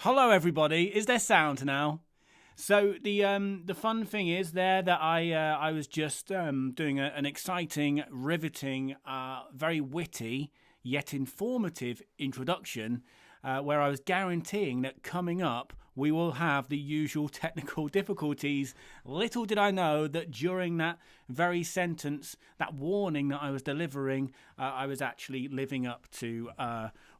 Hello, everybody. Is there sound now? So the fun thing is there that I was just doing an exciting, riveting, very witty yet informative introduction where I was guaranteeing that coming up we will have the usual technical difficulties. Little did I know that during that very sentence, that warning that I was delivering, I was actually living up to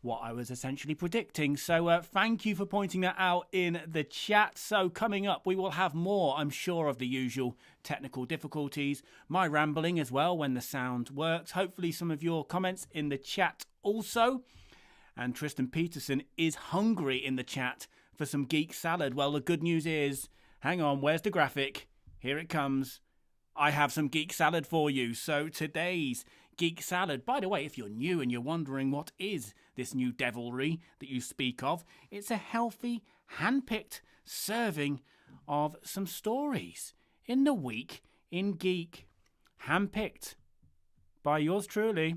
what I was essentially predicting. So thank you for pointing that out in the chat. So coming up, we will have more, I'm sure, of the usual technical difficulties, my rambling as well when the sound works, hopefully some of your comments in the chat also. And Tristan Peterson is hungry in the chat for some geek salad. Well, the good news is, hang on, where's the graphic? Here it comes. I have some geek salad for you. So today's geek salad, by the way, if you're new and you're wondering what is this new devilry that you speak of, it's a healthy, hand-picked serving of some stories in the week in geek. Hand-picked by yours truly,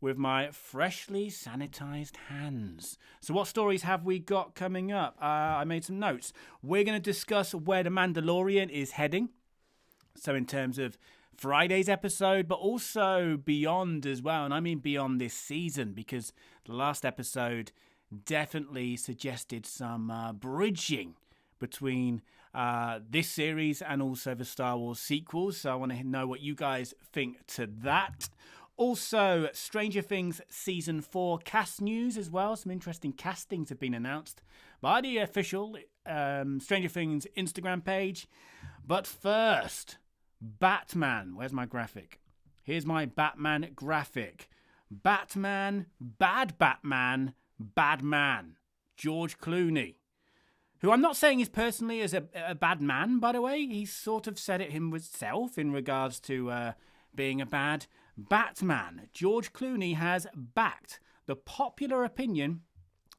with my freshly sanitized hands. So what stories have we got coming up? I made some notes. We're going to discuss where the Mandalorian is heading. So in terms of Friday's episode, but also beyond as well. And I mean beyond this season, because the last episode definitely suggested some bridging between this series and also the Star Wars sequels. So I want to know what you guys think to that. Also, Stranger Things Season 4 cast news as well. Some interesting castings have been announced by the official Stranger Things Instagram page. But first, Batman. Where's my graphic? Here's my Batman graphic. Batman, bad Batman, bad man. George Clooney. Who I'm not saying is personally as a bad man, by the way. He's sort of said it himself in regards to being a bad Batman. George Clooney has backed the popular opinion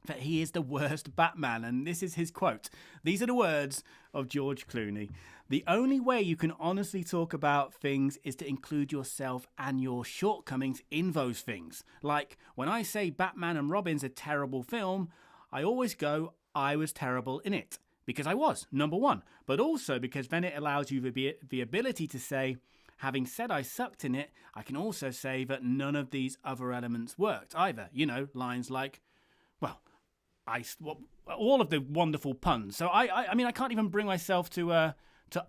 that he is the worst Batman, and this is his quote. These are the words of George Clooney. The only way you can honestly talk about things is to include yourself and your shortcomings in those things. Like, when I say Batman and Robin's a terrible film, I always go, I was terrible in it. Because I was, number one. But also because then it allows you the ability to say, having said I sucked in it, I can also say that none of these other elements worked either. You know, lines like, well, all of the wonderful puns. So I mean, I can't even bring myself to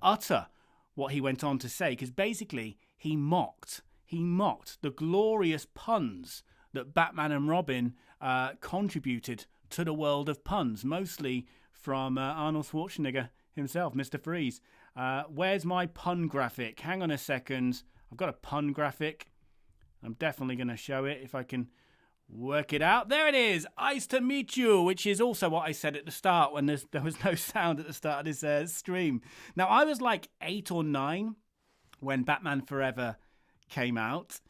utter what he went on to say, because basically he mocked the glorious puns that Batman and Robin contributed to the world of puns, mostly from Arnold Schwarzenegger himself, Mr. Freeze. Where's my pun graphic? Hang on a second. I've got a pun graphic. I'm definitely going to show it if I can work it out. There it is. Nice to meet you, which is also what I said at the start when there was no sound at the start of this stream. Now, I was like 8 or 9 when Batman Forever came out,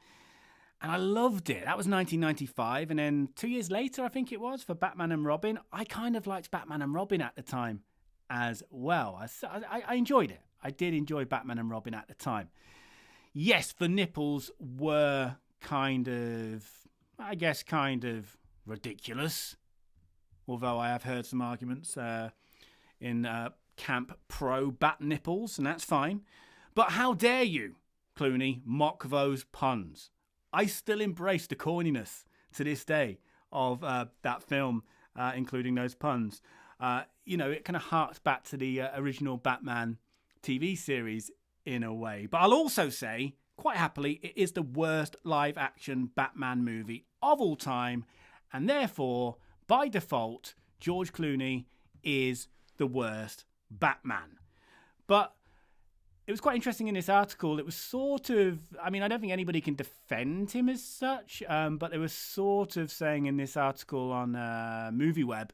and I loved it. That was 1995, and then 2 years later, I think it was, for Batman and Robin, I kind of liked Batman and Robin at the time as well. I enjoyed it. I did enjoy Batman and Robin at the time. Yes, the nipples were kind of ridiculous. Although I have heard some arguments in camp pro bat nipples, and that's fine. But how dare you, Clooney, mock those puns? I still embrace the corniness to this day of that film, including those puns. It kind of harks back to the original Batman TV series in a way. But I'll also say, quite happily, it is the worst live-action Batman movie of all time. And therefore, by default, George Clooney is the worst Batman. But it was quite interesting in this article. It was sort of, I mean, I don't think anybody can defend him as such, but it was sort of saying in this article on MovieWeb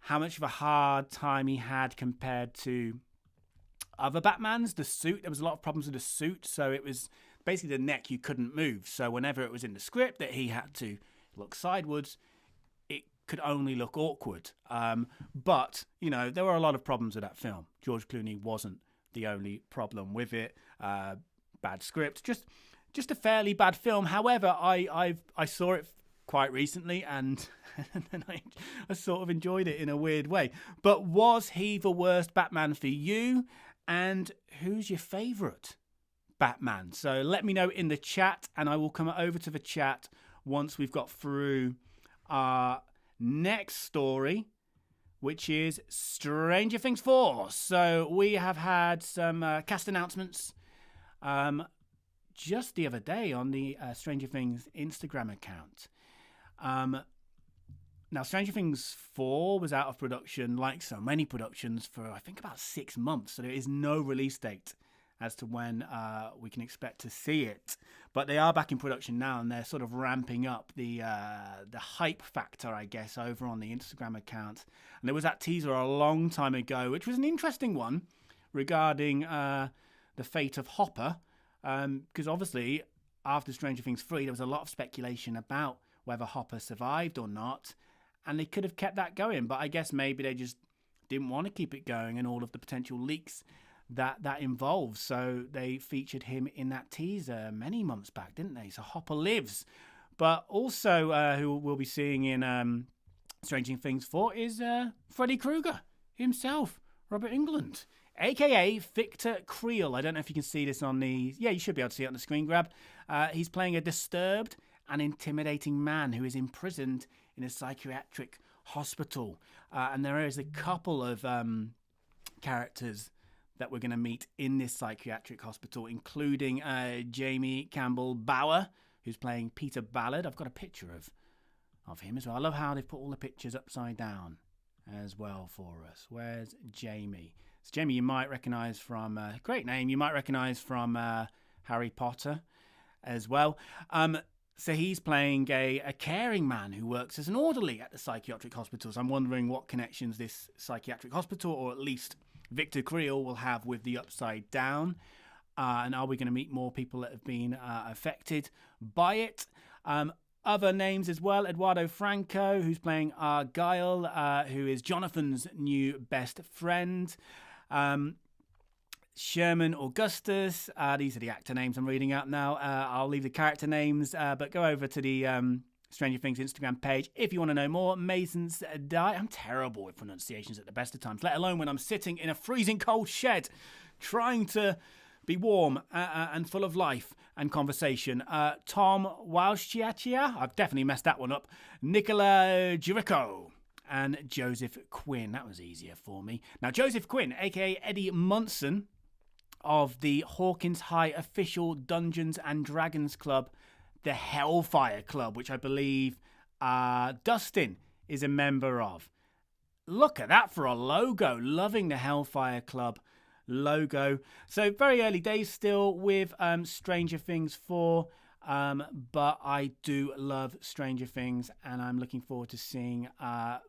how much of a hard time he had compared to other Batmans. The suit, there was a lot of problems with the suit, so it was basically the neck you couldn't move. So whenever it was in the script that he had to look sideways, it could only look awkward. But, there were a lot of problems with that film. George Clooney wasn't the only problem with it. Bad script, just a fairly bad film. However, I saw it quite recently, and then I sort of enjoyed it in a weird way. But was he the worst Batman for you? And who's your favourite Batman? So let me know in the chat, and I will come over to the chat once we've got through our next story, which is Stranger Things 4. So we have had some cast announcements just the other day on the Stranger Things Instagram account. Now, Stranger Things 4 was out of production, like so many productions, for I think about 6 months. So there is no release date as to when we can expect to see it. But they are back in production now, and they're sort of ramping up the hype factor, I guess, over on the Instagram account. And there was that teaser a long time ago, which was an interesting one regarding the fate of Hopper. Because obviously, after Stranger Things 3, there was a lot of speculation about whether Hopper survived or not. And they could have kept that going, but I guess maybe they just didn't want to keep it going and all of the potential leaks that involves. So they featured him in that teaser many months back, didn't they? So Hopper lives. But also who we'll be seeing in Stranger Things 4 is Freddy Krueger himself, Robert Englund, a.k.a. Victor Creel. I don't know if you can see this on the... Yeah, you should be able to see it on the screen grab. He's playing a disturbed and intimidating man who is imprisoned in a psychiatric hospital. And there is a couple of characters that we're going to meet in this psychiatric hospital, including Jamie Campbell Bower, who's playing Peter Ballard. I've got a picture of him as well. I love how they've put all the pictures upside down as well for us. Where's Jamie? So Jamie, you might recognise from... great name. You might recognise from Harry Potter as well. So he's playing a caring man who works as an orderly at the psychiatric hospital. So I'm wondering what connections this psychiatric hospital, or at least Victor Creel, will have with the Upside Down. And are we going to meet more people that have been affected by it? Other names as well. Eduardo Franco, who's playing Argyle, who is Jonathan's new best friend. Sherman Augustus. These are the actor names I'm reading out now. I'll leave the character names, but go over to the Stranger Things Instagram page if you want to know more. Mason's Die. I'm terrible with pronunciations at the best of times, let alone when I'm sitting in a freezing cold shed trying to be warm and full of life and conversation. Tom Walschiachia. I've definitely messed that one up. Nicola Jericho. And Joseph Quinn. That was easier for me. Now, Joseph Quinn, a.k.a. Eddie Munson, of the Hawkins High official Dungeons and Dragons Club, the Hellfire Club, which I believe Dustin is a member of. Look at that for a logo. Loving the Hellfire Club logo. So very early days still with Stranger Things 4. But I do love Stranger Things, and I'm looking forward to seeing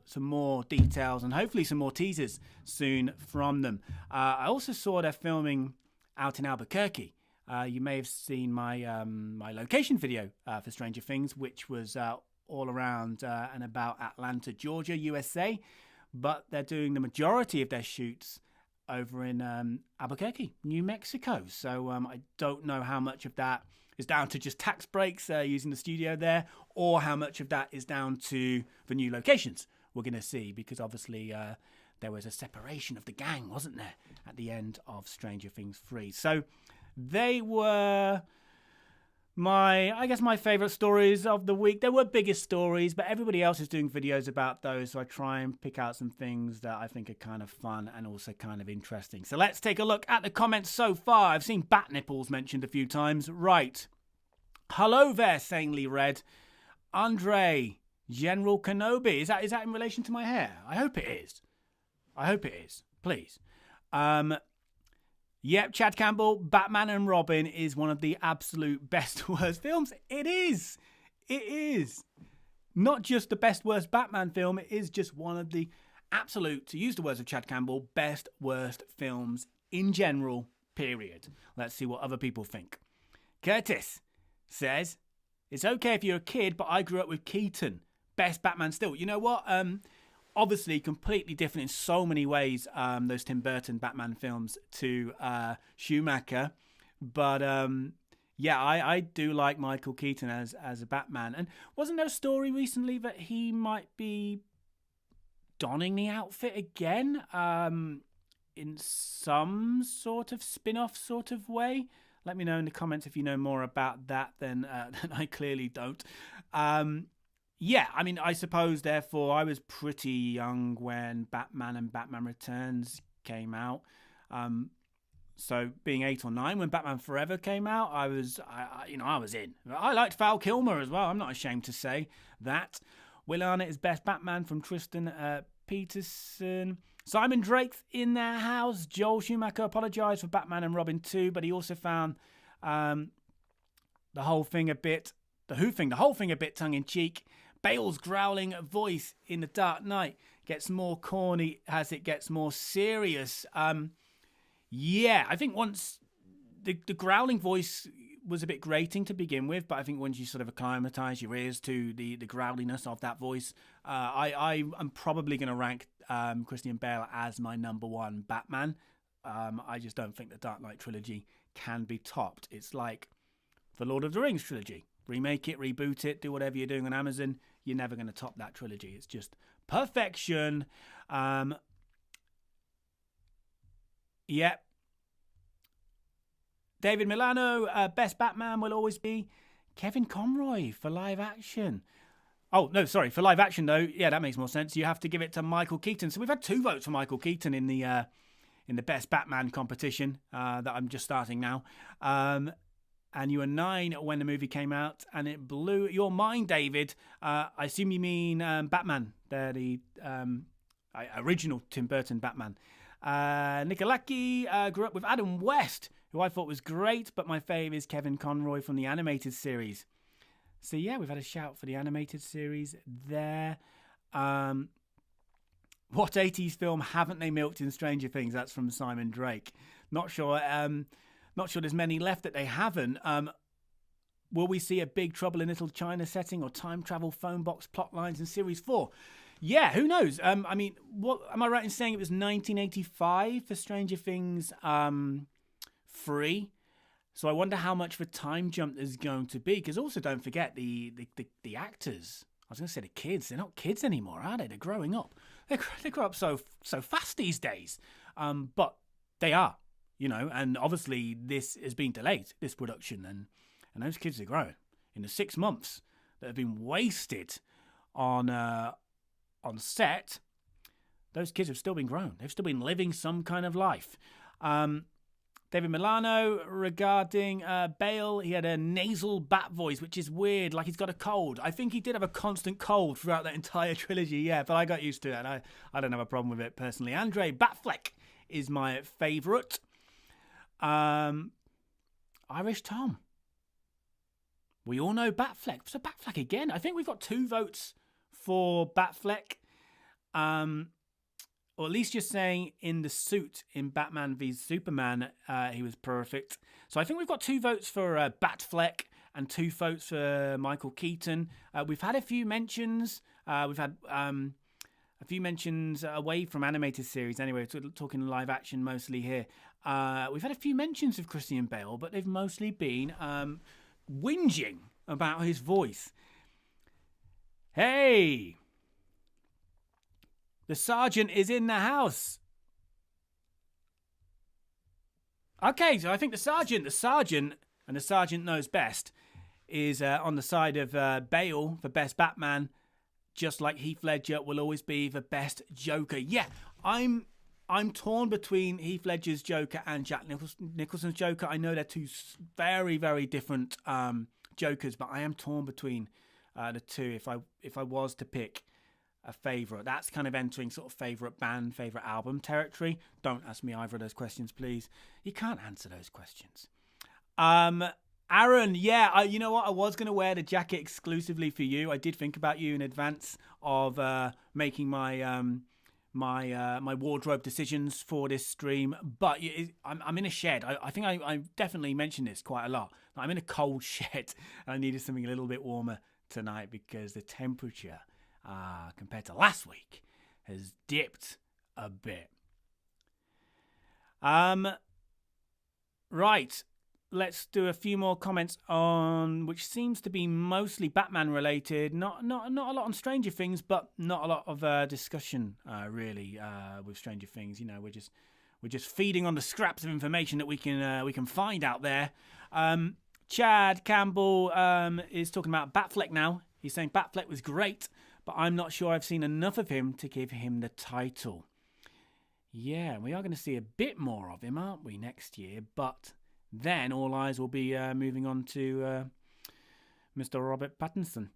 some more details and hopefully some more teasers soon from them. I also saw they're filming out in Albuquerque. You may have seen my my location video for Stranger Things, which was all around and about Atlanta, Georgia, USA. But they're doing the majority of their shoots over in Albuquerque, New Mexico. So I don't know how much of that is down to just tax breaks using the studio there, or how much of that is down to the new locations we're going to see, because obviously there was a separation of the gang, wasn't there, at the end of Stranger Things 3. So they were my favourite stories of the week. There were bigger stories, but everybody else is doing videos about those, so I try and pick out some things that I think are kind of fun and also kind of interesting. So let's take a look at the comments so far. I've seen bat nipples mentioned a few times. Right. Hello there, Sanely Red. Andre, General Kenobi. Is that in relation to my hair? I hope it is. Please. Yep, Chad Campbell, Batman and Robin is one of the absolute best worst films. It is. Not just the best worst Batman film, it is just one of the absolute, to use the words of Chad Campbell, best worst films in general, period. Let's see what other people think. Curtis says, it's okay if you're a kid, but I grew up with Keaton. Best Batman still. You know what? Obviously completely different in so many ways, those Tim Burton Batman films to Schumacher. But Yeah, I do like Michael Keaton as a Batman. And wasn't there a story recently that he might be donning the outfit again? In some sort of spin-off sort of way? Let me know in the comments if you know more about that than I clearly don't. Yeah, I mean, I suppose, therefore, I was pretty young when Batman and Batman Returns came out. So being 8 or 9 when Batman Forever came out, I was in. I liked Val Kilmer as well. I'm not ashamed to say that. Will Arnett is best Batman from Tristan Peterson. Simon Drake's in their house. Joel Schumacher apologised for Batman and Robin 2, but he also found the whole thing a bit tongue in cheek. Bale's growling voice in The Dark Knight gets more corny as it gets more serious. Yeah, I think once the growling voice was a bit grating to begin with, but I think once you sort of acclimatise your ears to the growliness of that voice, I am probably going to rank Christian Bale as my number one Batman. I just don't think the Dark Knight trilogy can be topped. It's like the Lord of the Rings trilogy. Remake it, reboot it, do whatever you're doing on Amazon. You're never going to top that trilogy. It's just perfection. Yep. David Milano, best Batman will always be Kevin Conroy for live action. Oh, no, sorry. For live action, though, yeah, that makes more sense. You have to give it to Michael Keaton. So we've had 2 votes for Michael Keaton in the best Batman competition that I'm just starting now. And you were 9 when the movie came out, and it blew your mind, David. I assume you mean Batman. They're the original Tim Burton Batman. Nikolaki grew up with Adam West, who I thought was great, but my fave is Kevin Conroy from the animated series. So yeah, we've had a shout for the animated series there. What 80s film haven't they milked in Stranger Things? That's from Simon Drake. Not sure there's many left that they haven't. Will we see a Big Trouble in Little China setting or time travel phone box plot lines in Series 4? Yeah, who knows? I mean, what am I right in saying it was 1985 for Stranger Things 3? So I wonder how much of a time jump there's going to be. Because also don't forget the actors. I was going to say the kids. They're not kids anymore, are they? They're growing up. They grow up so fast these days. But they are, and obviously this has been delayed, this production. And those kids are growing. In the 6 months that have been wasted on set, those kids have still been grown. They've still been living some kind of life. David Milano, regarding Bale, he had a nasal bat voice, which is weird, like he's got a cold. I think he did have a constant cold throughout that entire trilogy, yeah, but I got used to it, and I don't have a problem with it personally. Andre Batfleck is my favourite. Irish Tom. We all know Batfleck. So Batfleck again. I think we've got 2 votes for Batfleck. Or at least you're saying in the suit in Batman v Superman, he was perfect. So I think we've got 2 votes for Batfleck and 2 votes for Michael Keaton. We've had a few mentions. We've had a few mentions away from animated series. Anyway, we're talking live action mostly here. We've had a few mentions of Christian Bale, but they've mostly been whinging about his voice. Hey! The sergeant is in the house. Okay, so I think the sergeant, and the sergeant knows best, is on the side of Bale for best Batman, just like Heath Ledger will always be the best Joker. Yeah, I'm torn between Heath Ledger's Joker and Jack Nicholson's Joker. I know they're 2 very, very different Jokers, but I am torn between the 2 if I was to pick a favourite. That's kind of entering sort of favourite band, favourite album territory. Don't ask me either of those questions, please. You can't answer those questions. Aaron, yeah, you know what? I was going to wear the jacket exclusively for you. I did think about you in advance of making my my wardrobe decisions for this stream, but I'm in a shed. I think I definitely mentioned this quite a lot. I'm in a cold shed, and I needed something a little bit warmer tonight because the temperature compared to last week has dipped a bit. Right. let's do a few more comments on which seems to be mostly Batman related. Not a lot on Stranger Things, but not a lot of discussion really with Stranger Things. You know, we're just feeding on the scraps of information that we can find out there. Chad Campbell is talking about Batfleck now. He's saying Batfleck was great, but I'm not sure I've seen enough of him to give him the title. Yeah, we are going to see a bit more of him, aren't we, next year? But then all eyes will be moving on to Mr. Robert Pattinson.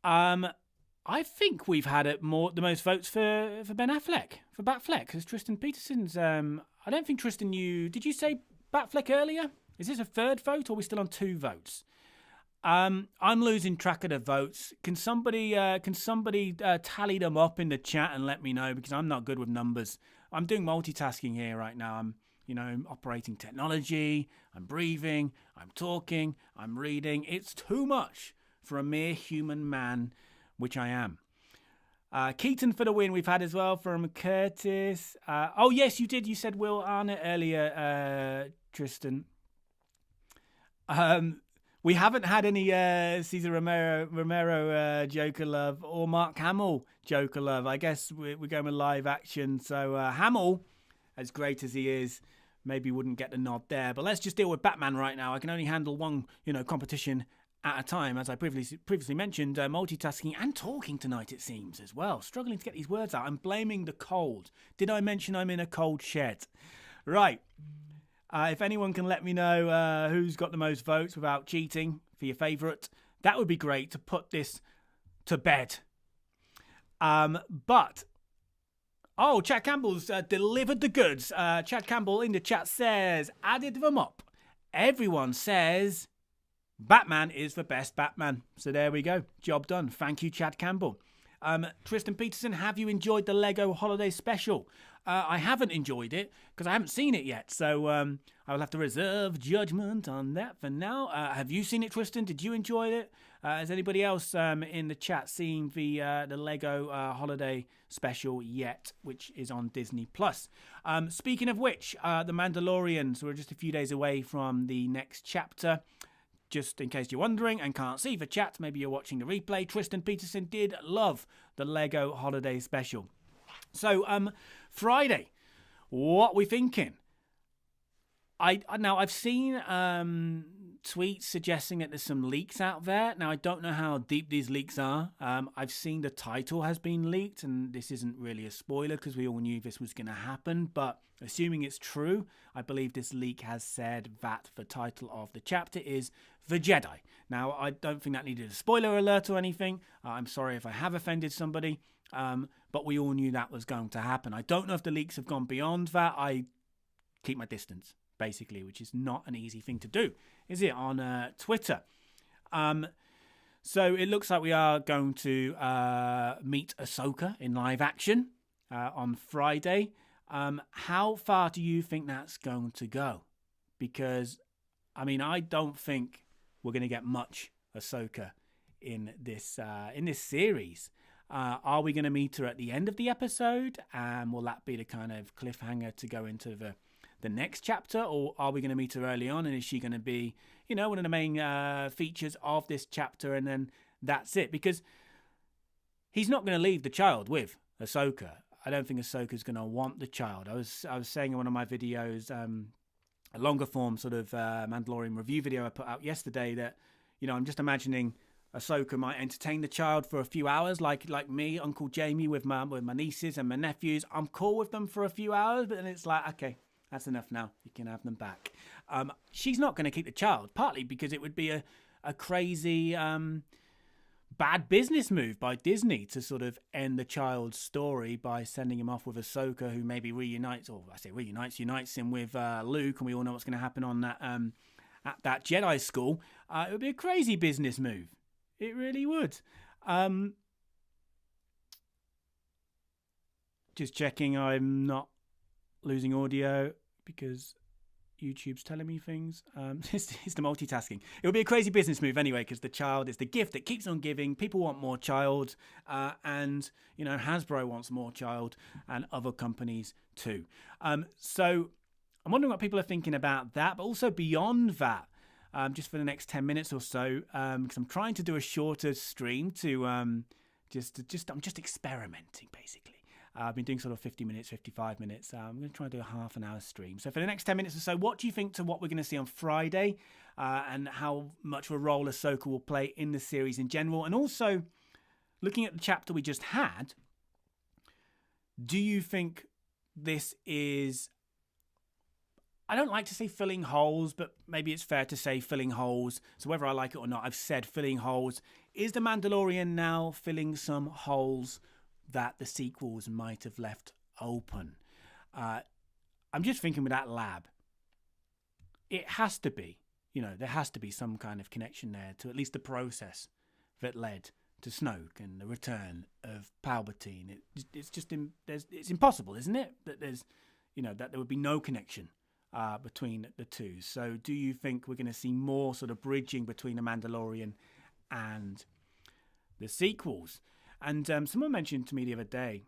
I think we've had the most votes for Ben Affleck, for Batfleck, because Tristan Peterson's... I don't think, Tristan, did you say Batfleck earlier? Is this a third vote, or are we still on 2 votes? I'm losing track of the votes. Can somebody tally them up in the chat and let me know, because I'm not good with numbers. I'm doing multitasking here right now. I'm operating technology, I'm breathing, I'm talking, I'm reading. It's too much for a mere human man, which I am. Keaton for the win we've had as well from Curtis. Oh, yes, you did. You said Will Arnett earlier, Tristan. We haven't had any Cesar Romero Joker love or Mark Hamill Joker love. I guess we're going with live action. So Hamill, as great as he is, maybe wouldn't get the nod there. But let's just deal with Batman right now. I can only handle one, competition at a time, as I previously mentioned. Multitasking and talking tonight, it seems, as well. Struggling to get these words out. I'm blaming the cold. Did I mention I'm in a cold shed? Right. If anyone can let me know who's got the most votes without cheating for your favourite, that would be great to put this to bed. Chad Campbell's delivered the goods. Chad Campbell in the chat says, added them up. Everyone says Batman is the best Batman. So there we go. Job done. Thank you, Chad Campbell. Tristan Peterson, have you enjoyed the Lego Holiday Special? I haven't enjoyed it because I haven't seen it yet. So I will have to reserve judgment on that for now. Have you seen it, Tristan? Did you enjoy it? Has anybody else in the chat seen the Lego Holiday Special yet, which is on Disney+? Speaking of which, The Mandalorian, so we're just a few days away from the next chapter. Just in case you're wondering and can't see the chat, maybe you're watching the replay, Tristan Peterson did love the Lego Holiday Special. So, Friday, what we thinking? I've seen tweets suggesting that there's some leaks out there. Now, I don't know how deep these leaks are. I've seen the title has been leaked, and this isn't really a spoiler because we all knew this was going to happen. But assuming it's true, I believe this leak has said that the title of the chapter is The Jedi. Now, I don't think that needed a spoiler alert or anything. I'm sorry if I have offended somebody, but we all knew that was going to happen. I don't know if the leaks have gone beyond that. I keep my distance, basically, which is not an easy thing to do, is it, on Twitter? So it looks like we are going to meet Ahsoka in live action on Friday. How far do you think that's going to go? Because, I don't think we're going to get much Ahsoka in this series. Are we going to meet her at the end of the episode? And will that be the kind of cliffhanger to go into the next chapter? Or are we going to meet her early on? And is she going to be, one of the main features of this chapter? And then that's it. Because he's not going to leave the child with Ahsoka. I don't think Ahsoka's going to want the child. I was saying in one of my videos, a longer form sort of Mandalorian review video I put out yesterday that, I'm just imagining Ahsoka might entertain the child for a few hours, like me, Uncle Jamie, with my nieces and my nephews. I'm cool with them for a few hours, but then it's like, okay, that's enough now. You can have them back. She's not going to keep the child, partly because it would be a crazy bad business move by Disney to sort of end the child's story by sending him off with Ahsoka, who maybe unites him with Luke, and we all know what's going to happen on that at that Jedi school. It would be a crazy business move. It really would. Just checking I'm not losing audio because YouTube's telling me things. It's the multitasking. It would be a crazy business move anyway, because the child is the gift that keeps on giving. People want more child, and Hasbro wants more child, and other companies too. So I'm wondering what people are thinking about that, but also beyond that, just for the next 10 minutes or so, because I'm trying to do a shorter stream to I'm just experimenting basically. I've been doing sort of 50 minutes, 55 minutes. I'm going to try and do a half an hour stream. So for the next 10 minutes or so, what do you think to what we're going to see on Friday, and how much of a role Ahsoka will play in the series in general? And also, looking at the chapter we just had, do you think this is... I don't like to say filling holes, but maybe it's fair to say filling holes. So whether I like it or not, I've said filling holes. Is The Mandalorian now filling some holes that the sequels might have left open? I'm just thinking with that lab, it has to be, there has to be some kind of connection there to at least the process that led to Snoke and the return of Palpatine. It's impossible, isn't it? That there's, that there would be no connection between the two. So do you think we're going to see more sort of bridging between The Mandalorian and the sequels? And someone mentioned to me the other day,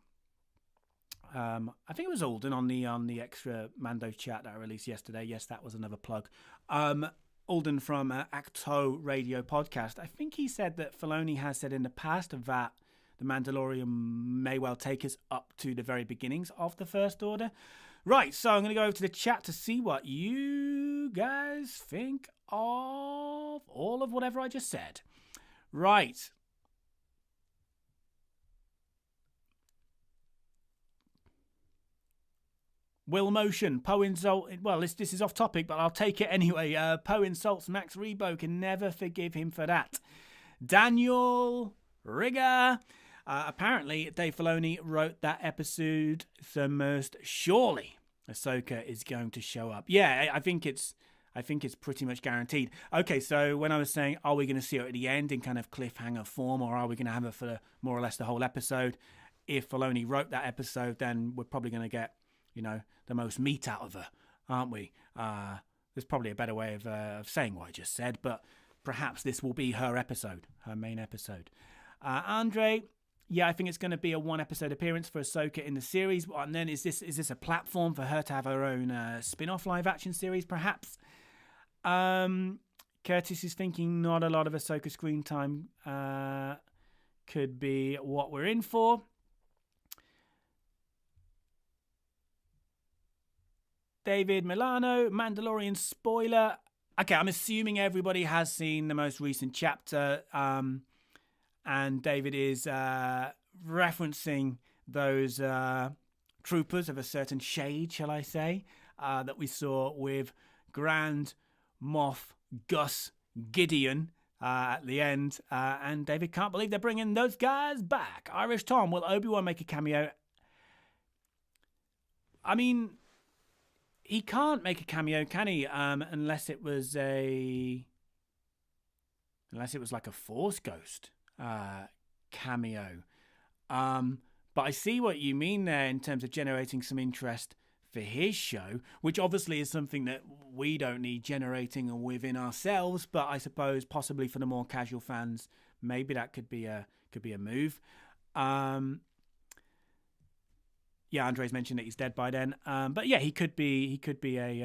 I think it was Alden on the extra Mando chat that I released yesterday. Yes, that was another plug. Alden from Acto Radio podcast. I think he said that Filoni has said in the past that The Mandalorian may well take us up to the very beginnings of the First Order. Right, so I'm going to go over to the chat to see what you guys think of all of whatever I just said. Right. Will Motion, Poe insult... Well, this is off topic, but I'll take it anyway. Poe insults Max Rebo, can never forgive him for that. Daniel Rigger. Apparently, Dave Filoni wrote that episode, so most surely Ahsoka is going to show up. Yeah, I think it's pretty much guaranteed. Okay, so when I was saying, are we going to see her at the end in kind of cliffhanger form, or are we going to have her for more or less the whole episode? If Filoni wrote that episode, then we're probably going to get, the most meat out of her, aren't we? There's probably a better way of saying what I just said, but perhaps this will be her episode, her main episode. Andre, yeah, I think it's going to be a one-episode appearance for Ahsoka in the series. And then is this a platform for her to have her own spin-off live-action series, perhaps? Curtis is thinking not a lot of Ahsoka screen time could be what we're in for. David Milano, Mandalorian spoiler. Okay, I'm assuming everybody has seen the most recent chapter. And David is referencing those troopers of a certain shade, shall I say, that we saw with Grand Moff Gus Gideon at the end. And David can't believe they're bringing those guys back. Irish Tom, will Obi-Wan make a cameo? I mean, he can't make a cameo, can he? Unless it was like a Force ghost cameo. But I see what you mean there in terms of generating some interest for his show, which obviously is something that we don't need generating within ourselves, but I suppose possibly for the more casual fans, maybe that could be a move. Yeah, Andre's mentioned that he's dead by then. But yeah, he could be a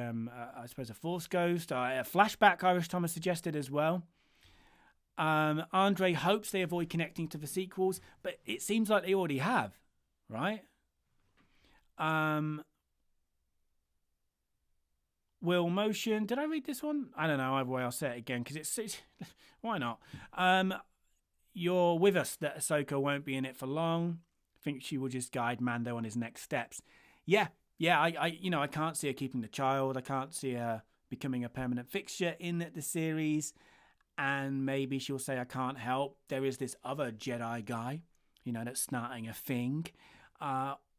I suppose a Force ghost, a flashback. Irish Thomas suggested as well. Andre hopes they avoid connecting to the sequels, but it seems like they already have, right? Will Motion, did I read this one? I don't know. Either way, I'll say it again because it's why not? You're with us that Ahsoka won't be in it for long. Think she will just guide Mando on his next steps. Yeah. I can't see her keeping the child. I can't see her becoming a permanent fixture in the series. And maybe she'll say, I can't help. There is this other Jedi guy, that's starting a thing.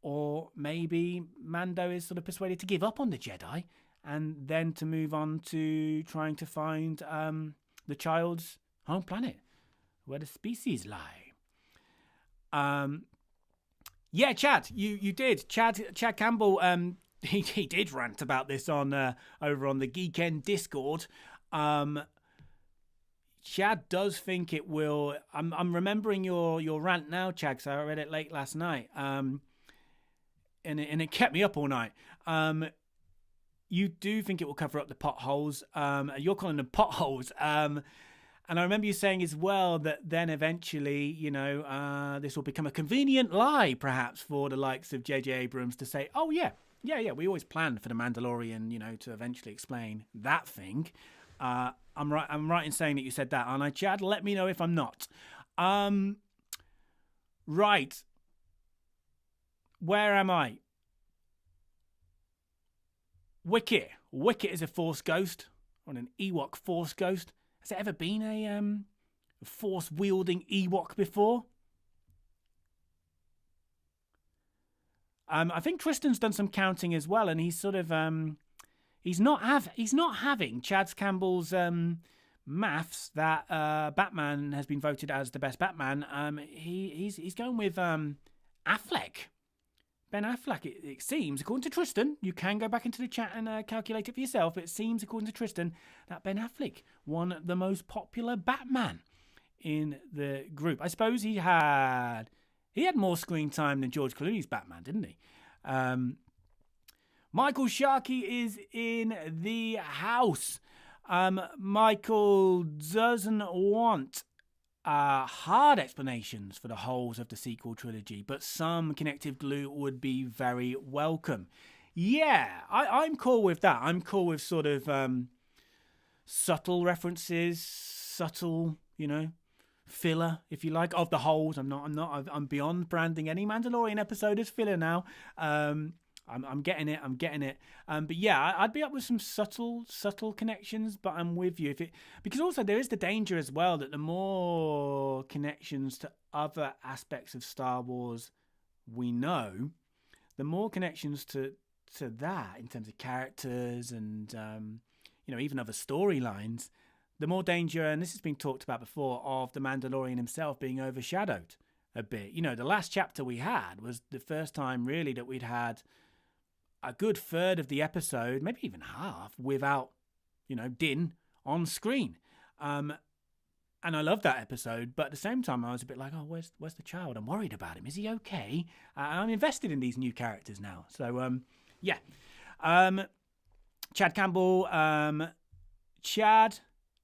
Or maybe Mando is sort of persuaded to give up on the Jedi and then to move on to trying to find the child's home planet, where the species lie. Yeah, Chad, you did. Chad Campbell, he did rant about this on over on the Geeknd Discord. Chad does think it will. I'm remembering your rant now, Chad, so I read it late last night. And it kept me up all night. you do think it will cover up the potholes. You're calling them potholes. And I remember you saying as well that then eventually, this will become a convenient lie, perhaps, for the likes of J.J. Abrams to say, oh, yeah, we always planned for the Mandalorian, to eventually explain that thing. I'm right in saying that you said that, aren't I, Chad? Let me know if I'm not. Right. Where am I? Wicket. Wicket is a Force ghost, or an Ewok Force ghost. Has there ever been a Force-wielding Ewok before? I think Tristan's done some counting as well, and he's sort of he's not having Chad Campbell's maths that Batman has been voted as the best Batman. He's going with Affleck. Ben Affleck, it seems, according to Tristan, you can go back into the chat and calculate it for yourself, but it seems, according to Tristan, that Ben Affleck won the most popular Batman in the group. I suppose he had more screen time than George Clooney's Batman, didn't he? Michael Sharkey is in the house. Michael doesn't want hard explanations for the holes of the sequel trilogy, but some connective glue would be very welcome. Yeah, I'm cool with that. I'm cool with sort of subtle references, subtle, filler, if you like, of the holes. I'm beyond branding any Mandalorian episode as filler now. I'm getting it. But yeah, I'd be up with some subtle connections, but I'm with you. Because also there is the danger as well that the more connections to other aspects of Star Wars we know, the more connections to that in terms of characters and even other storylines, the more danger, and this has been talked about before, of the Mandalorian himself being overshadowed a bit. The last chapter we had was the first time really that we'd had a good third of the episode, maybe even half, without, Din on screen. And I loved that episode, but at the same time, I was a bit like, oh, where's the child? I'm worried about him. Is he okay? I'm invested in these new characters now. So, yeah. Chad Campbell. Chad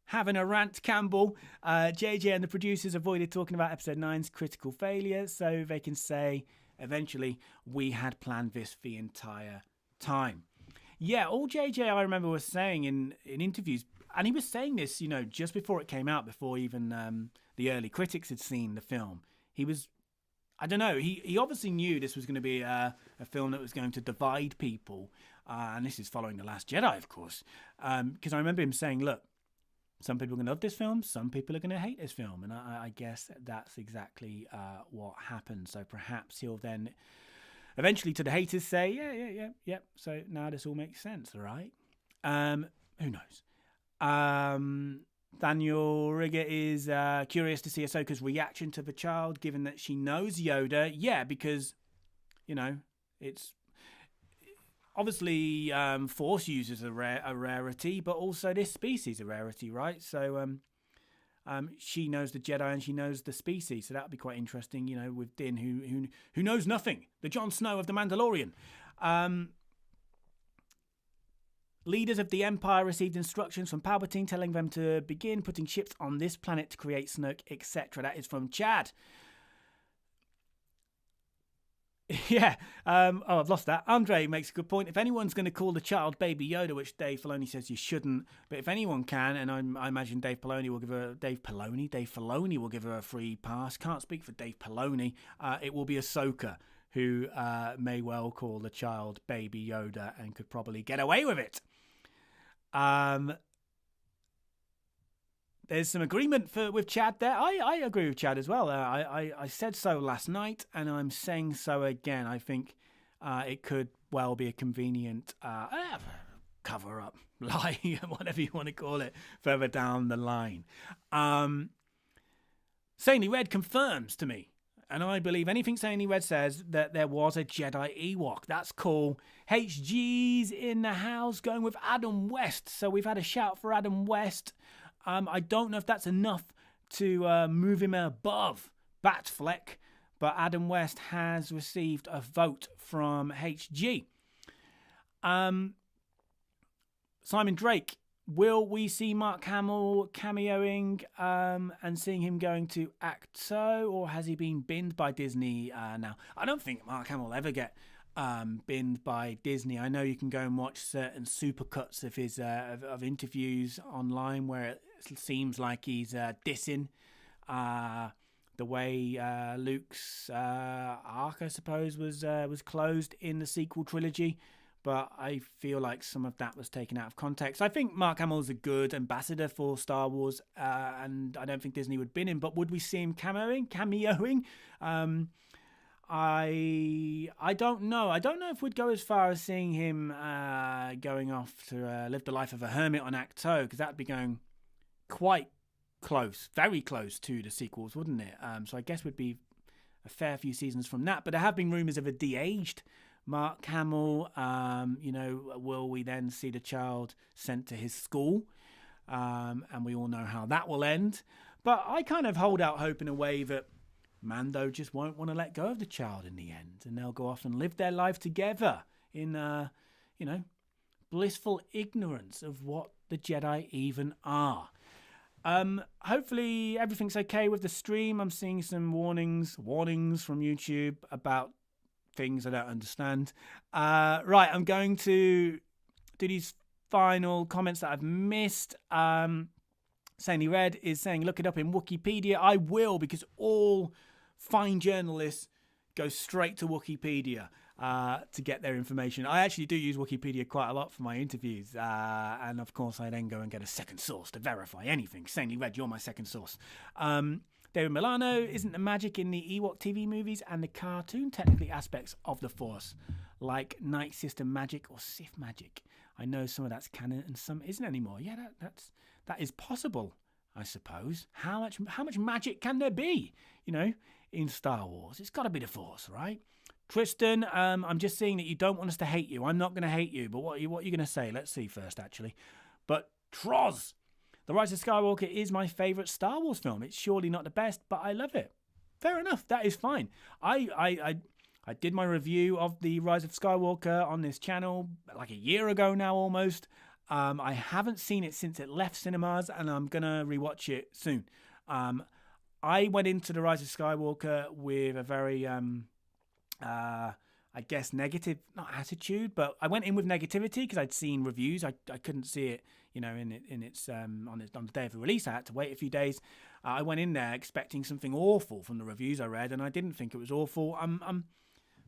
having a rant, Campbell. JJ and the producers avoided talking about episode 9's critical failure, so they can say, eventually, we had planned this the entire time. Yeah, all JJ I remember was saying in interviews, and he was saying this, just before it came out, before even the early critics had seen the film. He was, I don't know, he obviously knew this was going to be a film that was going to divide people, and this is following The Last Jedi, of course, because I remember him saying, look, some people are going to love this film, some people are going to hate this film, and I guess that's exactly what happened. So perhaps he'll then eventually to the haters say, yeah, so now this all makes sense, all right? Who knows? Daniel Rigger is curious to see Ahsoka's reaction to the child, given that she knows Yoda. Yeah, because, it's obviously Force users are a rarity, but also this species a rarity, right? So she knows the Jedi and she knows the species, so that would be quite interesting, with Din, who knows nothing, the Jon Snow of the Mandalorian. Leaders of the Empire received instructions from Palpatine telling them to begin putting ships on this planet to create Snoke, etc. That is from Chad. Yeah. I've lost that. Andre makes a good point. If anyone's going to call the child Baby Yoda, which Dave Filoni says you shouldn't, but if anyone can, and I imagine Dave Filoni will give her a free pass. Can't speak for Dave Filoni. It will be Ahsoka who may well call the child Baby Yoda and could probably get away with it. There's some agreement with Chad there. I agree with Chad as well. I said so last night, and I'm saying so again. I think it could well be a convenient cover-up, lie, whatever you want to call it, further down the line. Saintly Red confirms to me, and I believe anything Saintly Red says, that there was a Jedi Ewok. That's cool. HG's in the house going with Adam West. So we've had a shout for Adam West. I don't know if that's enough to move him above Batfleck, but Adam West has received a vote from HG. Simon Drake. Will we see Mark Hamill cameoing and seeing him going to ACTO, or has he been binned by Disney now? I don't think Mark Hamill will ever get binned by Disney. I know you can go and watch certain supercuts of his of interviews online where it seems like he's dissing the way Luke's arc, I suppose, was closed in the sequel trilogy. But I feel like some of that was taken out of context. I think Mark Hamill is a good ambassador for Star Wars, and I don't think Disney would bin him. But would we see him cameoing? I don't know. I don't know if we'd go as far as seeing him going off to live the life of a hermit on ACTO, because that'd be going quite close, very close to the sequels, wouldn't it? So I guess we'd be a fair few seasons from that. But there have been rumours of a de-aged Mark Hamill. Will we then see the child sent to his school? And we all know how that will end. But I kind of hold out hope in a way that Mando just won't want to let go of the child in the end, and they'll go off and live their life together in, blissful ignorance of what the Jedi even are. Hopefully everything's okay with the stream. I'm seeing some warnings from YouTube about things I don't understand. Right, I'm going to do these final comments that I've missed. Sandy Red is saying, look it up in Wikipedia. I will, because all fine journalists go straight to Wikipedia to get their information. I actually do use Wikipedia quite a lot for my interviews. And of course, I then go and get a second source to verify anything. Sandy Red, you're my second source. David Milano, isn't the magic in the Ewok TV movies and the cartoon technically aspects of the Force, like Night Sister magic or Sith magic? I know some of that's canon and some isn't anymore. Yeah, that is possible, I suppose. How much magic can there be, in Star Wars? It's got to be the Force, right? Tristan, I'm just seeing that you don't want us to hate you. I'm not going to hate you, but what are you going to say? Let's see first, actually. But Troz, The Rise of Skywalker is my favourite Star Wars film. It's surely not the best, but I love it. Fair enough. That is fine. I did my review of The Rise of Skywalker on this channel like a year ago now almost. I haven't seen it since it left cinemas, and I'm going to rewatch it soon. I went into The Rise of Skywalker with a very, negative, not attitude, but I went in with negativity because I'd seen reviews. I couldn't see it, on the day of the release. I had to wait a few days. I went in there expecting something awful from the reviews I read, and I didn't think it was awful.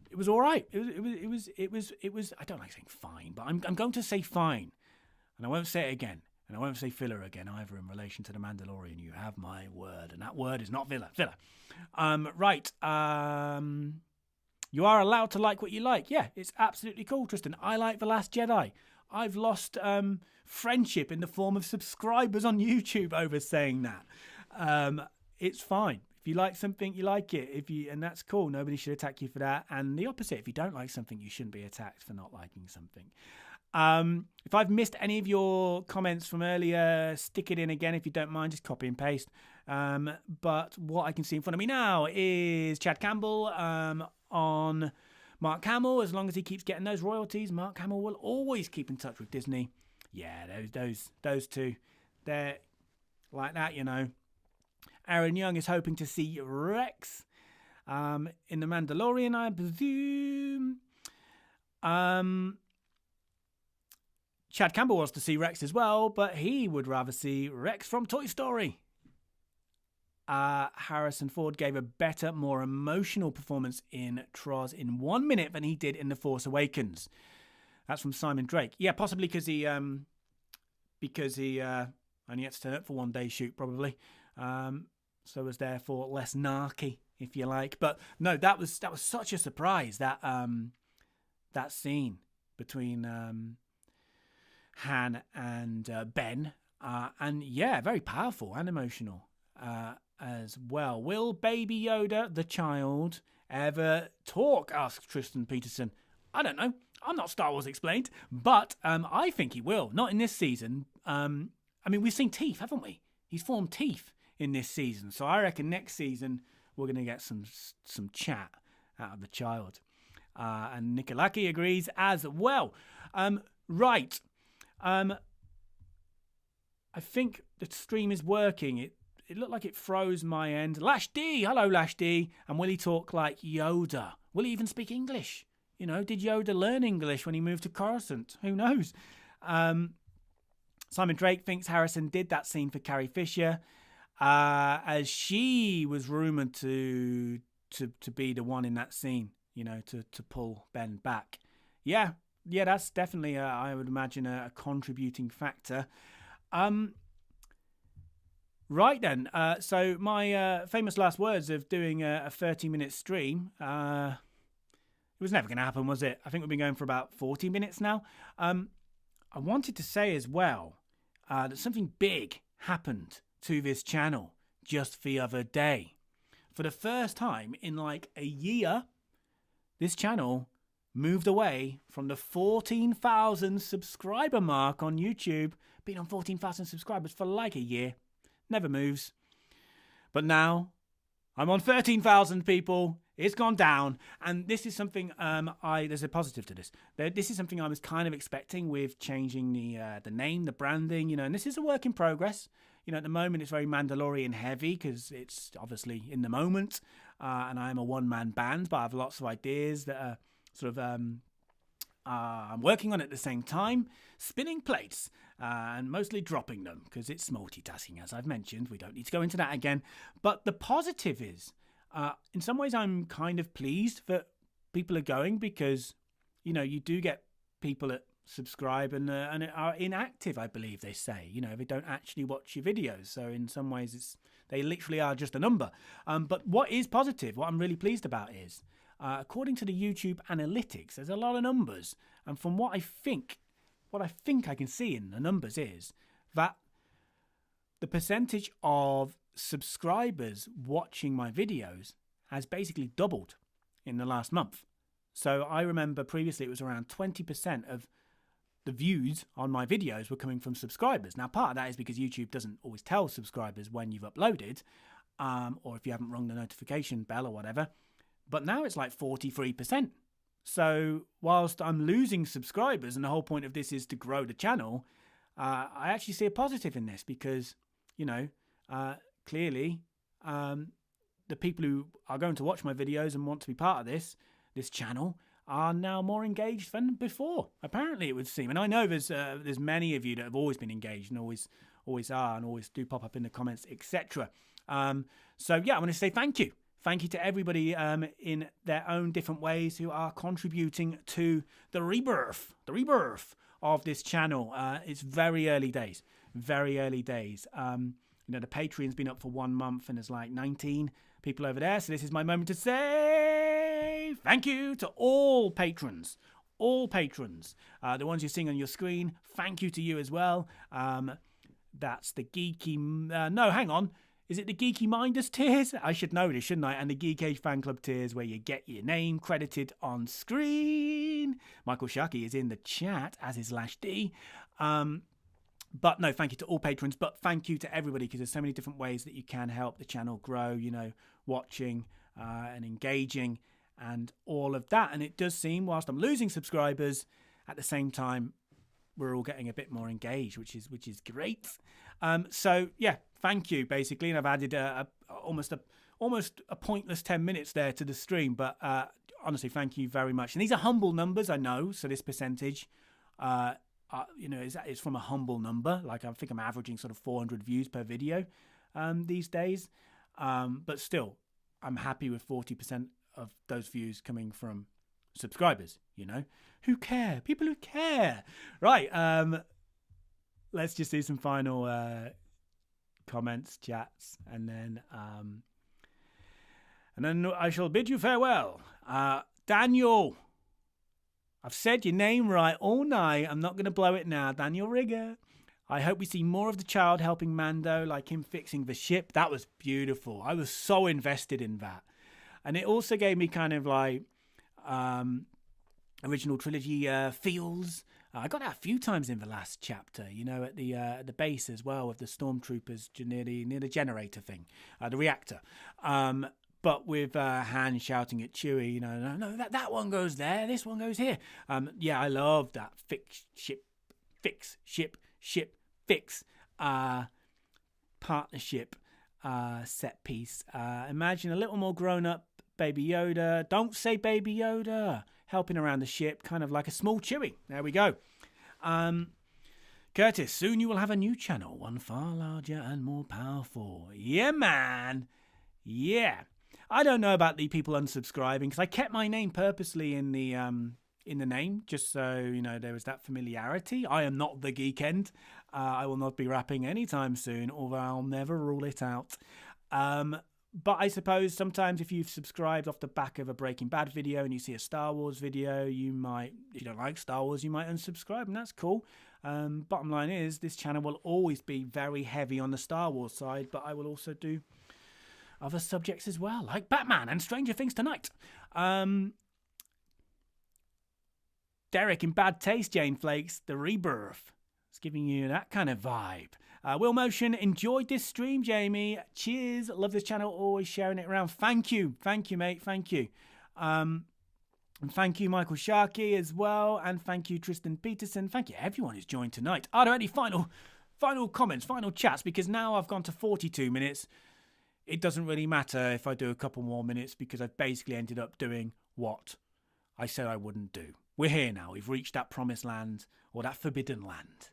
It was all right. It was. I don't like saying fine, but I'm going to say fine, and I won't say it again, and I won't say filler again either in relation to the Mandalorian. You have my word, and that word is not filler. Right. You are allowed to like what you like. Yeah, it's absolutely cool, Tristan. I like The Last Jedi. I've lost friendship in the form of subscribers on YouTube over saying that. It's fine. If you like something, you like it. And that's cool. Nobody should attack you for that. And the opposite, if you don't like something, you shouldn't be attacked for not liking something. If I've missed any of your comments from earlier, stick it in again if you don't mind. Just copy and paste. But what I can see in front of me now is Chad Campbell on Mark Hamill. As long as he keeps getting those royalties, Mark Hamill will always keep in touch with Disney. Yeah, those two, they're like that, Aaron Young is hoping to see Rex in The Mandalorian, I presume. Chad Campbell wants to see Rex as well, but he would rather see Rex from Toy Story. Harrison Ford gave a better, more emotional performance in Troz in 1 minute than he did in The Force Awakens. That's from Simon Drake. Yeah, possibly because he only had to turn up for 1 day shoot, probably. So was therefore less narky, if you like. But no, that was such a surprise, that scene between Han and Ben. And yeah, very powerful and emotional as well. Will Baby Yoda, the child, ever talk? Asks Tristan Peterson. I don't know. I'm not Star Wars Explained, but I think he will. Not in this season. We've seen teeth, haven't we? He's formed teeth in this season, so I reckon next season we're going to get some chat out of the child. And Nikolaki agrees as well. Right. I think the stream is working. It looked like it froze my end. Lash D, hello Lash D. And will he talk like Yoda? Will he even speak English? You know, did Yoda learn English when he moved to Coruscant? Who knows? Simon Drake thinks Harrison did that scene for Carrie Fisher, as she was rumoured to be the one in that scene, you know, to pull Ben back. Yeah, that's definitely, I would imagine, a contributing factor. Right then, so my famous last words of doing a 30-minute stream, it was never going to happen, was it? I think we've been going for about 40 minutes now. I wanted to say as well that something big happened to this channel just the other day. For the first time in like a year, this channel moved away from the 14,000 subscriber mark on YouTube. Been on 14,000 subscribers for like a year. Never moves. But now I'm on 13,000 people. It's gone down. And this is something, there's a positive to this. This is something I was kind of expecting with changing the name, the branding, you know, and this is a work in progress. You know, at the moment it's very Mandalorian heavy because it's obviously in the moment. And I'm a one-man band, but I have lots of ideas that are sort of I'm working on at the same time, spinning plates and mostly dropping them because it's multitasking, as I've mentioned. We don't need to go into that again. But the positive is, in some ways, I'm kind of pleased that people are going because, you know, you do get people that subscribe and are inactive, I believe they say. You know, they don't actually watch your videos. So in some ways, they literally are just a number. But what is positive, what I'm really pleased about is, according to the YouTube analytics, there's a lot of numbers. And from what I think I can see in the numbers is that the percentage of subscribers watching my videos has basically doubled in the last month. So I remember previously it was around 20% of the views on my videos were coming from subscribers. Now, part of that is because YouTube doesn't always tell subscribers when you've uploaded, or if you haven't rung the notification bell or whatever. But now it's like 43%. So whilst I'm losing subscribers, and the whole point of this is to grow the channel, I actually see a positive in this because, you know, clearly the people who are going to watch my videos and want to be part of this channel are now more engaged than before. Apparently, it would seem. And I know there's many of you that have always been engaged and always are and always do pop up in the comments, etc. So yeah, I want to say thank you. Thank you to everybody in their own different ways who are contributing to the rebirth of this channel. It's very early days. You know, the Patreon's been up for 1 month and there's like 19 people over there. So this is my moment to say thank you to all patrons. The ones you're seeing on your screen, thank you to you as well. That's the geeky... no, hang on. Is it the Geeky Minders tiers? I should know this, shouldn't I? And the Geek Age Fan Club tiers where you get your name credited on screen. Michael Sharkey is in the chat, as is Lash D. But no, thank you to all patrons. But thank you to everybody because there's so many different ways that you can help the channel grow, you know, watching and engaging and all of that. And it does seem, whilst I'm losing subscribers, at the same time, we're all getting a bit more engaged, which is great. So yeah, thank you basically, and I've added almost a pointless 10 minutes there to the stream, but honestly, thank you very much. And these are humble numbers, I know. So this percentage, you know, is from a humble number. Like I think I'm averaging sort of 400 views per video these days, but still, I'm happy with 40% of those views coming from subscribers, you know, who care, people who care. Right, let's just do some final comments, chats, and then I shall bid you farewell. Daniel, I've said your name right all night. I'm not going to blow it now. Daniel Rigger. I hope we see more of the child helping Mando, like him fixing the ship. That was beautiful. I was so invested in that. And it also gave me kind of like original trilogy feels. I got that a few times in the last chapter, you know, at the base as well with the stormtroopers near the generator thing, the reactor. But with Han shouting at Chewie, you know, no, that one goes there, this one goes here. Yeah, I love that fix ship. partnership set piece. Imagine a little more grown-up Baby Yoda. Don't say Baby Yoda. Helping around the ship, kind of like a small Chewie. There we go. Curtis, soon you will have a new channel, one far larger and more powerful. Yeah, man. Yeah. I don't know about the people unsubscribing because I kept my name purposely in the name, just so you know there was that familiarity. I am not the Geeknd. I will not be rapping anytime soon, although I'll never rule it out. But I suppose sometimes if you've subscribed off the back of a Breaking Bad video and you see a Star Wars video, you might, if you don't like Star Wars, you might unsubscribe, and that's cool. Bottom line is, this channel will always be very heavy on the Star Wars side, but I will also do other subjects as well, like Batman and Stranger Things tonight. Derek, in bad taste, Jane Flakes, the rebirth. It's giving you that kind of vibe. Will Motion, enjoyed this stream, Jamie. Cheers. Love this channel. Always sharing it around. Thank you. Thank you, mate. Thank you. And thank you, Michael Sharkey, as well. And thank you, Tristan Peterson. Thank you, everyone who's joined tonight. Are there any final comments, final chats? Because now I've gone to 42 minutes. It doesn't really matter if I do a couple more minutes because I've basically ended up doing what I said I wouldn't do. We're here now. We've reached that promised land, or that forbidden land.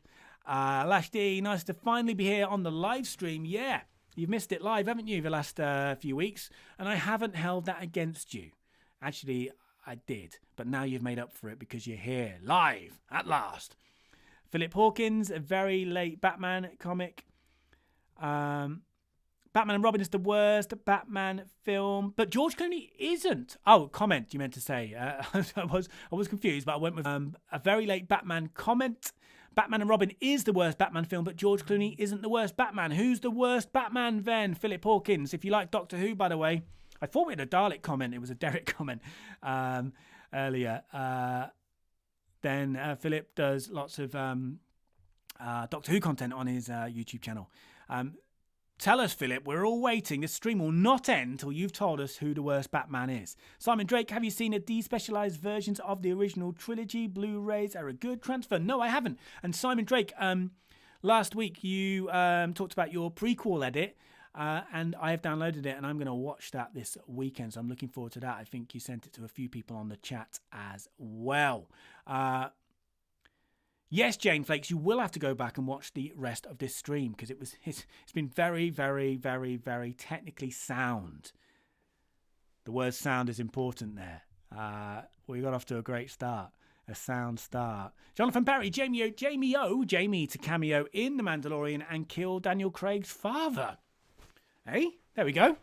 Lash D, nice to finally be here on the live stream. Yeah, you've missed it live, haven't you, the last few weeks? And I haven't held that against you. Actually, I did. But now you've made up for it because you're here, live, at last. Philip Hawkins, a very late Batman comic. Batman and Robin is the worst Batman film, but George Clooney isn't. Oh, comment, you meant to say. I was confused, but I went with a very late Batman comment. Batman and Robin is the worst Batman film, but George Clooney isn't the worst Batman. Who's the worst Batman then? Philip Hawkins. If you like Doctor Who, by the way. I thought we had a Dalek comment. It was a Derek comment earlier. Then Philip does lots of Doctor Who content on his YouTube channel. Tell us, Philip, we're all waiting. This stream will not end until you've told us who the worst Batman is. Simon Drake, have you seen the despecialized versions of the original trilogy? Blu-rays are a good transfer. No, I haven't. And Simon Drake, last week you talked about your prequel edit, and I have downloaded it, and I'm going to watch that this weekend, so I'm looking forward to that. I think you sent it to a few people on the chat as well. Yes, Jane Flakes, you will have to go back and watch the rest of this stream because it's been very, very, very, very technically sound. The word sound is important there. We got off to a great start, a sound start. Jonathan Perry, Jamie to cameo in The Mandalorian and kill Daniel Craig's father. Hey, there we go.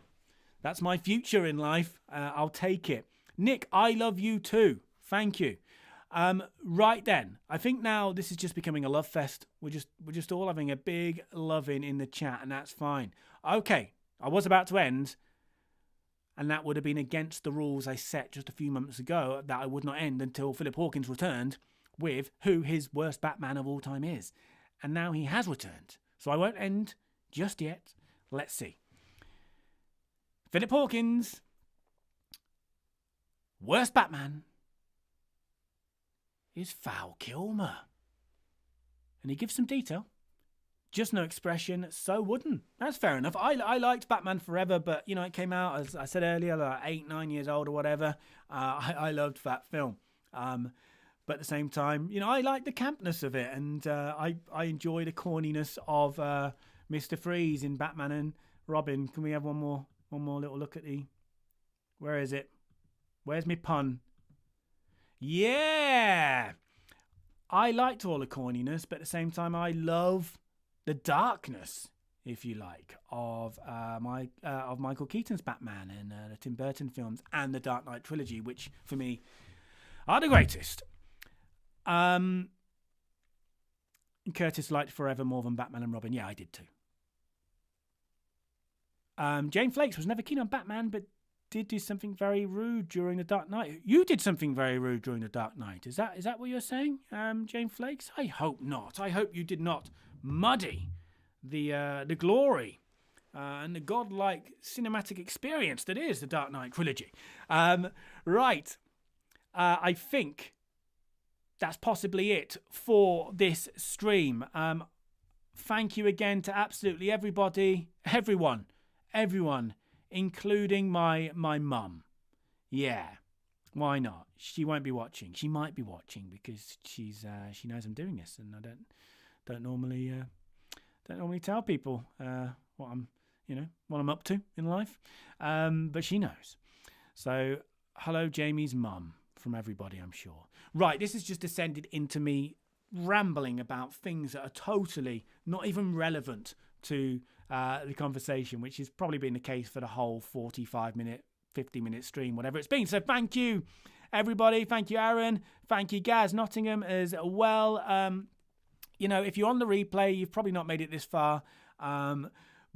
That's my future in life. I'll take it. Nick, I love you too. Thank you. Right then, I think now this is just becoming a love fest. We're just all having a big loving in the chat, and that's fine. Okay, I was about to end, and that would have been against the rules I set just a few months ago, that I would not end until Philip Hawkins returned with who his worst Batman of all time is. And now he has returned, so I won't end just yet. Let's see. Philip Hawkins, worst Batman is Val Kilmer. And he gives some detail. Just no expression, so wooden. That's fair enough. I liked Batman Forever, but, you know, it came out, as I said earlier, like 8-9 years old or whatever. I loved that film. But at the same time, you know, I like the campness of it, and I enjoy the corniness of Mr. Freeze in Batman and Robin. Can we have one more little look at the... Where is it? Where's my pun? Yeah! I liked all the corniness, but at the same time, I love the darkness, if you like, of Michael Keaton's Batman and the Tim Burton films and the Dark Knight trilogy, which, for me, are the greatest. Curtis liked Forever more than Batman and Robin. Yeah, I did too. Jane Flakes was never keen on Batman, but did do something very rude during the Dark Knight. You did something very rude during the Dark Knight. Is that what you're saying, Jane Flakes? I hope not. I hope you did not muddy the glory and the godlike cinematic experience that is the Dark Knight trilogy. Right. I think that's possibly it for this stream. thank you again to absolutely everybody, everyone, including my mum. Yeah, why not? She won't be watching. She might be watching because she knows I'm doing this, and I don't normally tell people what I'm up to in life, but she knows. So hello, Jamie's mum, from everybody, I'm sure. Right, this has just descended into me rambling about things that are totally not even relevant to the conversation, which has probably been the case for the whole 45-minute, 50-minute stream, whatever it's been. So thank you, everybody. Thank you, Aaron. Thank you, Gaz Nottingham, as well. If you're on the replay, you've probably not made it this far.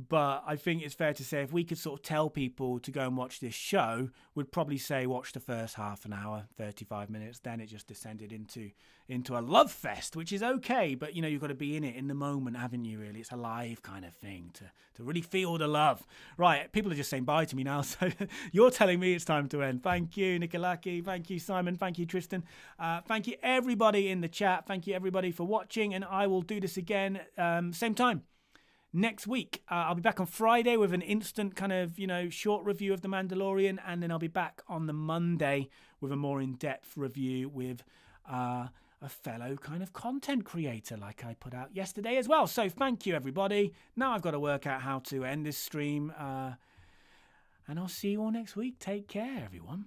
But I think it's fair to say if we could sort of tell people to go and watch this show, we'd probably say watch the first half an hour, 35 minutes. Then it just descended into a love fest, which is okay. But, you've got to be in it in the moment, haven't you, really? It's a live kind of thing to really feel the love. Right, people are just saying bye to me now, so you're telling me it's time to end. Thank you, Nikolaki. Thank you, Simon. Thank you, Tristan. Thank you, everybody in the chat. Thank you, everybody, for watching. And I will do this again same time next week. I'll be back on Friday with an instant kind of, short review of The Mandalorian. And then I'll be back on the Monday with a more in-depth review with a fellow kind of content creator like I put out yesterday as well. So thank you, everybody. Now I've got to work out how to end this stream. And I'll see you all next week. Take care, everyone.